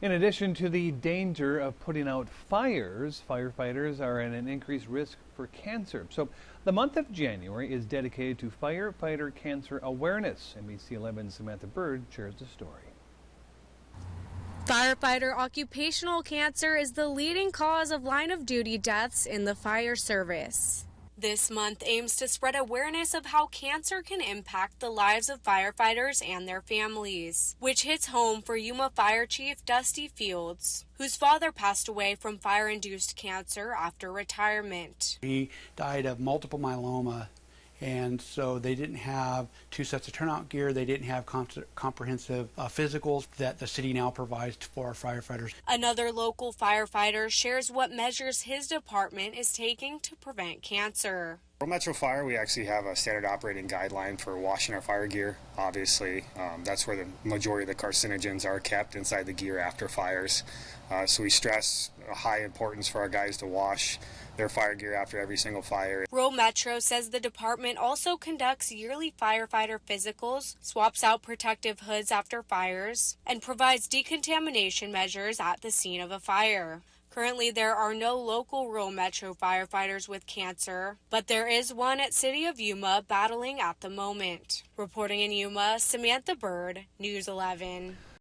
In addition to the danger of putting out fires, firefighters are at an increased risk for cancer. So, the month of January is dedicated to firefighter cancer awareness. NBC 11's Samantha Bird shares the story. Firefighter occupational cancer is the leading cause of line-of-duty deaths in the fire service. This month aims to spread awareness of how cancer can impact the lives of firefighters and their families, which hits home for Yuma Fire Chief Dusty Fields, whose father passed away from fire-induced cancer after retirement. He died of multiple myeloma, and so they didn't have 2 sets of turnout gear. They didn't have comprehensive physicals that the city now provides for our firefighters. Another local firefighter shares what measures his department is taking to prevent cancer. For Metro Fire, we actually have a standard operating guideline for washing our fire gear. Obviously, that's where the majority of the carcinogens are kept inside the gear after fires. So we stress a high importance for our guys to wash their fire gear after every single fire. Rural Metro says the department also conducts yearly firefighter physicals, swaps out protective hoods after fires, and provides decontamination measures at the scene of a fire. Currently, there are no local Rural Metro firefighters with cancer, but there is one at City of Yuma battling at the moment. Reporting in Yuma, Samantha Bird, News 11.